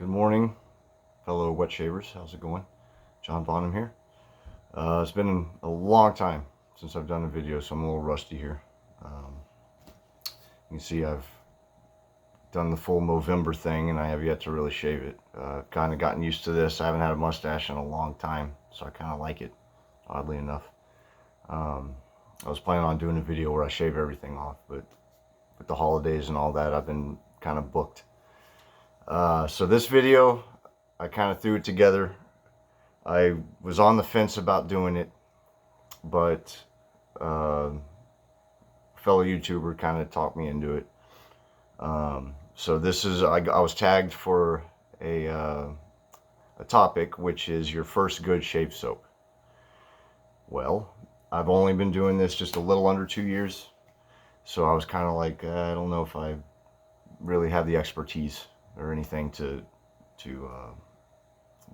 Good morning, fellow wet shavers. How's it going? John Bonham here. It's been a long time since I've done a video, so I'm a little rusty here. You can see I've done the full Movember thing, and I have yet to really shave it. I've kind of gotten used to this. I haven't had a mustache in a long time, so I kind of like it, oddly enough. I was planning on doing a video where I shave everything off, but with the holidays and all that, I've been kind of booked. So this video, I kind of threw it together. I was on the fence about doing it, but a fellow YouTuber kind of talked me into it. So this is, I was tagged for a topic, which is your first good shave soap. Well, I've only been doing this just a little under 2 years, so I was kind of like, I don't know if I really have the expertise or anything to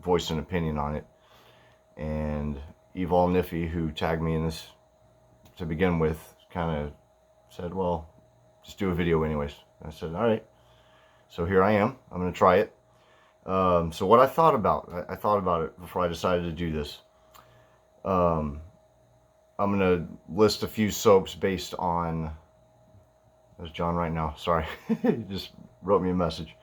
voice an opinion on it. And EvolNiffy, who tagged me in this to begin with, kind of said, well, just do a video anyways. And I said, all right. So here I am. I'm going to try it. So what I thought about it before I decided to do this. I'm going to list a few soaps based on, there's John right now, sorry, he just wrote me a message.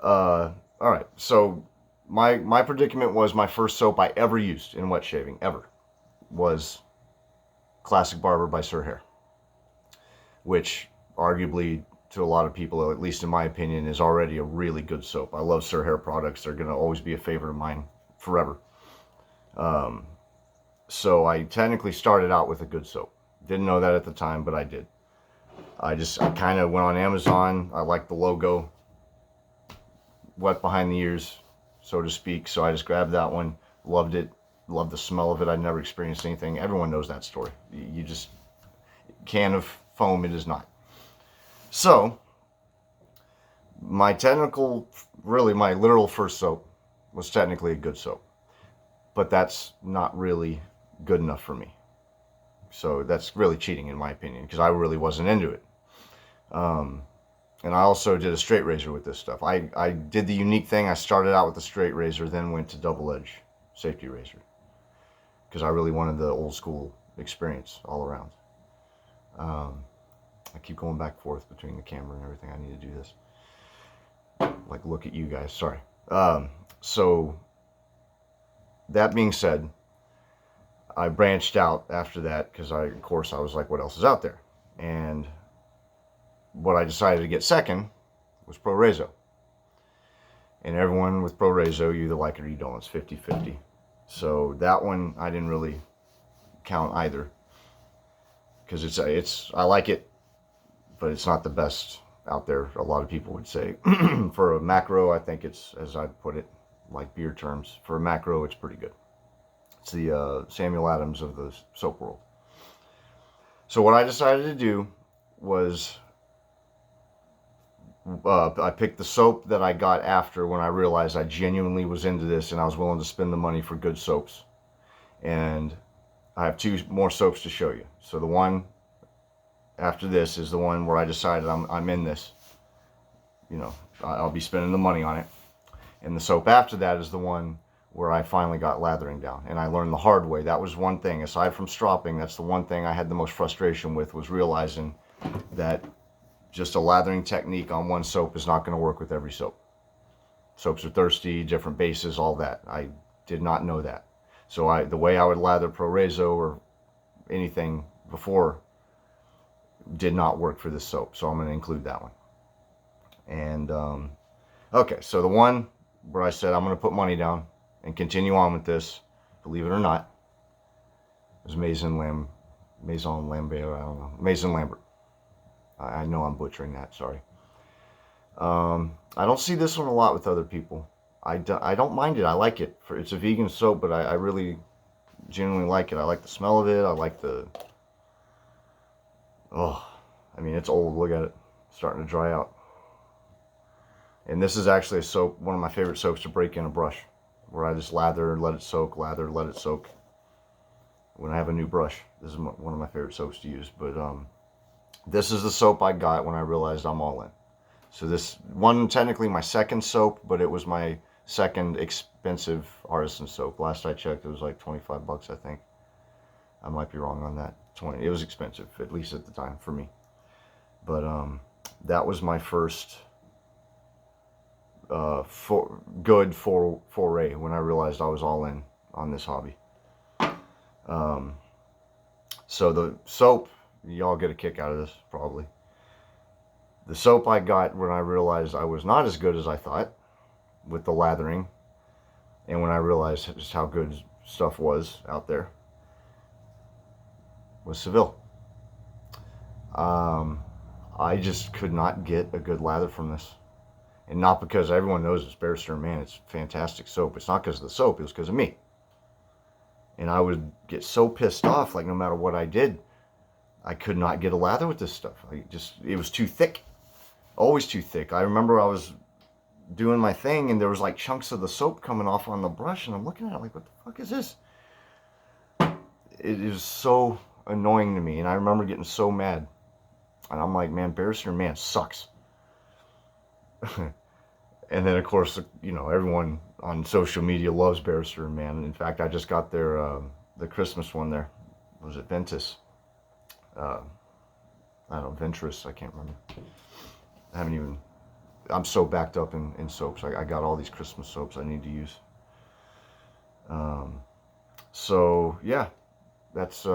All right, so my predicament was my first soap I ever used in wet shaving, ever, was Classic Barber by Sir Hair, which arguably to a lot of people, at least in my opinion, is already a really good soap. I love Sir Hair products. They're going to always be a favorite of mine forever. So I technically started out with a good soap. Didn't know that at the time, but I did. I kind of went on Amazon. I liked the logo, wet behind the ears, so to speak. So I just grabbed that one, loved it, loved the smell of it. I'd never experienced anything. Everyone knows that story. You just, can of foam, it is not. So my literal first soap was technically a good soap, but that's not really good enough for me. So that's really cheating in my opinion, because I really wasn't into it. And I also did a straight razor with this stuff. I did the unique thing. I started out with a straight razor, then went to double edge safety razor, because I really wanted the old school experience all around. I keep going back and forth between the camera and everything. I need to do this. Like, look at you guys. Sorry. So that being said, I branched out after that because of course I was like, what else is out there? And what I decided to get second was Pro Rezo. And everyone with Pro Rezo, you either like it or you don't. It's 50-50. So that one I didn't really count either, because I like it, but it's not the best out there, a lot of people would say. For a macro, I think it's, as I put it, like beer terms, for a macro, it's pretty good. It's the Samuel Adams of the soap world. So what I decided to do was, I picked the soap that I got after when I realized I genuinely was into this and I was willing to spend the money for good soaps. And I have two more soaps to show you. So the one after this is the one where I decided I'm in this. You know, I'll be spending the money on it. And the soap after that is the one where I finally got lathering down. And I learned the hard way. That was one thing, aside from stropping, that's the one thing I had the most frustration with, was realizing that just a lathering technique on one soap is not going to work with every soap. Soaps are thirsty, different bases, all that. I did not know that. So the way I would lather Pro Rezo or anything before did not work for this soap. So I'm going to include that one. And okay, so the one where I said I'm going to put money down and continue on with this, believe it or not, is Maison Lambert, I don't know, Maison Lambert. I know I'm butchering that, sorry. I don't see this one a lot with other people. I don't mind it. I like it. It's a vegan soap, but I really genuinely like it. I like the smell of it. I like the... Oh, I mean, it's old. Look at it. It's starting to dry out. And this is actually a soap, one of my favorite soaps to break in a brush, where I just lather, let it soak, lather, let it soak. When I have a new brush, this is one of my favorite soaps to use. But this is the soap I got when I realized I'm all in. So this one, technically my second soap, but it was my second expensive artisan soap. Last I checked, it was like 25 bucks, I think. I might be wrong on that. 20. It was expensive, at least at the time for me. But that was my first good foray when I realized I was all in on this hobby. So the soap, y'all get a kick out of this probably. The soap I got when I realized I was not as good as I thought with the lathering, and when I realized just how good stuff was out there, was Seville. I just could not get a good lather from this. And not because everyone knows it's Bear Stearns Man, it's fantastic soap. It's not because of the soap, it was because of me. And I would get so pissed off, like no matter what I did, I could not get a lather with this stuff. It was too thick. Always too thick. I remember I was doing my thing and there was like chunks of the soap coming off on the brush, and I'm looking at it like, what the fuck is this? It is so annoying to me, and I remember getting so mad. And I'm like, man, Bear Stearns Man sucks. And then, of course, you know, everyone on social media loves Bear Stearns Man. In fact, I just got their the Christmas one there. Was it Ventus? I don't know, Ventress, I can't remember. I haven't even, I'm so backed up in soaps. I got all these Christmas soaps I need to use. So, yeah, that's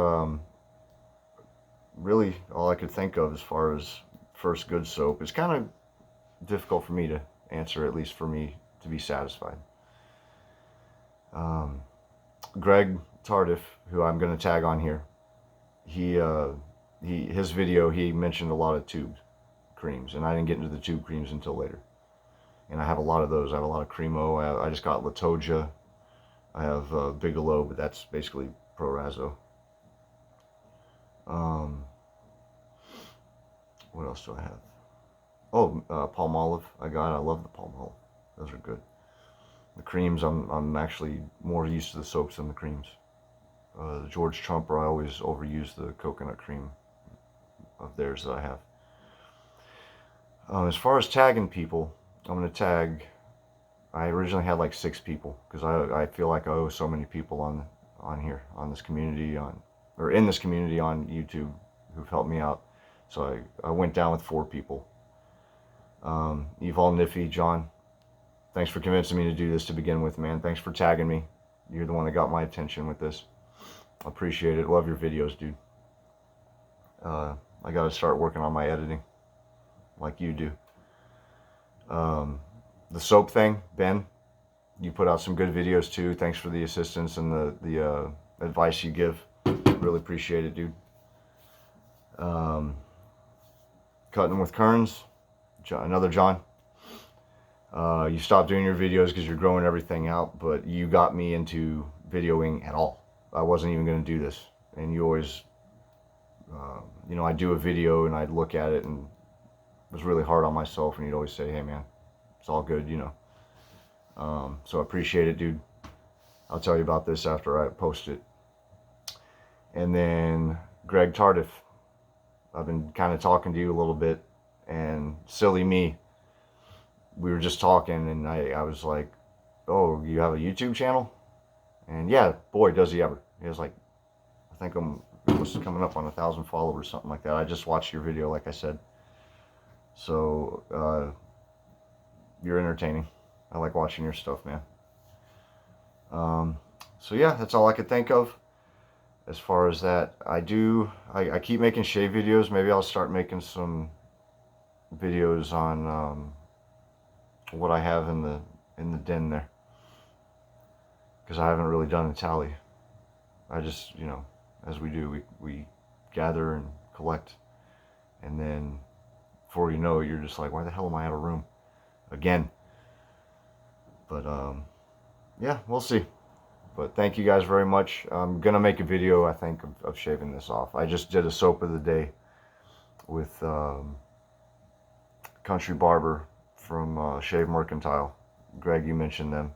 really all I could think of as far as first good soap. It's kind of difficult for me to answer, at least for me to be satisfied. Greg Tardiff, who I'm going to tag on here, his video, he mentioned a lot of tube creams, and I didn't get into the tube creams until later. And I have a lot of those. I have a lot of Cremo. I just got Latoja. I have Bigelow, but that's basically Prorazo. What else do I have? Oh, Palmolive I got. I love the Palmolive. Those are good. The creams, I'm actually more used to the soaps than the creams. The George Trumper, I always overuse the coconut cream of theirs that I have. As far as tagging people, I'm going to tag, I originally had like 6 people, because I feel like I owe so many people on here, on this community, in this community on YouTube, who've helped me out. So I went down with 4 people. EvolNiffy, John, thanks for convincing me to do this to begin with, man. Thanks for tagging me. You're the one that got my attention with this. I appreciate it. Love your videos, dude. I got to start working on my editing like you do. The soap thing, Ben, you put out some good videos too. Thanks for the assistance and the advice you give. Really appreciate it, dude. Kuttin WithKearnz, another John. You stopped doing your videos because you're growing everything out, but you got me into videoing at all. I wasn't even going to do this, and you always, you know, I'd do a video and I'd look at it and it was really hard on myself, and you'd always say, hey man, it's all good, you know. So I appreciate it, dude. I'll tell you about this after I post it. And then Greg Tardiff, I've been kind of talking to you a little bit, and silly me, we were just talking, and I was like, oh, you have a YouTube channel? And yeah, boy, does he ever. He was like, I think I'm almost coming up on 1,000 followers, something like that. I just watched your video, like I said. So, you're entertaining. I like watching your stuff, man. So yeah, that's all I could think of. As far as that, I keep making shave videos. Maybe I'll start making some videos on what I have in the den there, because I haven't really done a tally. I just, you know, as we do, we gather and collect, and then before you know it, you're just like, why the hell am I out of room again? But yeah, we'll see. But thank you guys very much. I'm gonna make a video, I think, of shaving this off. I just did a soap of the day with Country Barber from Shave Mercantile. Greg, you mentioned them.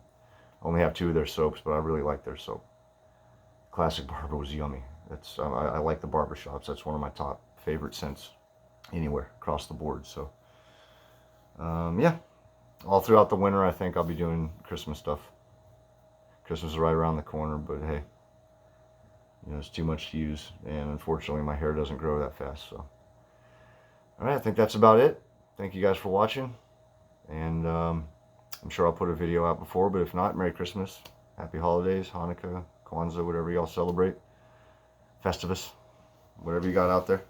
I only have 2 of their soaps, but I really like their soap. Classic Barber was yummy. That's I like the barber shops. That's one of my top favorite scents anywhere across the board. So Yeah, all throughout the winter, I think I'll be doing Christmas stuff. Christmas is right around the corner, but hey, you know, it's too much to use, and unfortunately my hair doesn't grow that fast. So, all right, I think that's about it. Thank you guys for watching, and I'm sure I'll put a video out before, but if not, Merry Christmas, Happy Holidays, Hanukkah, Kwanzaa, whatever y'all celebrate, Festivus, whatever you got out there,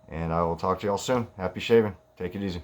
and I will talk to y'all soon. Happy shaving. Take it easy.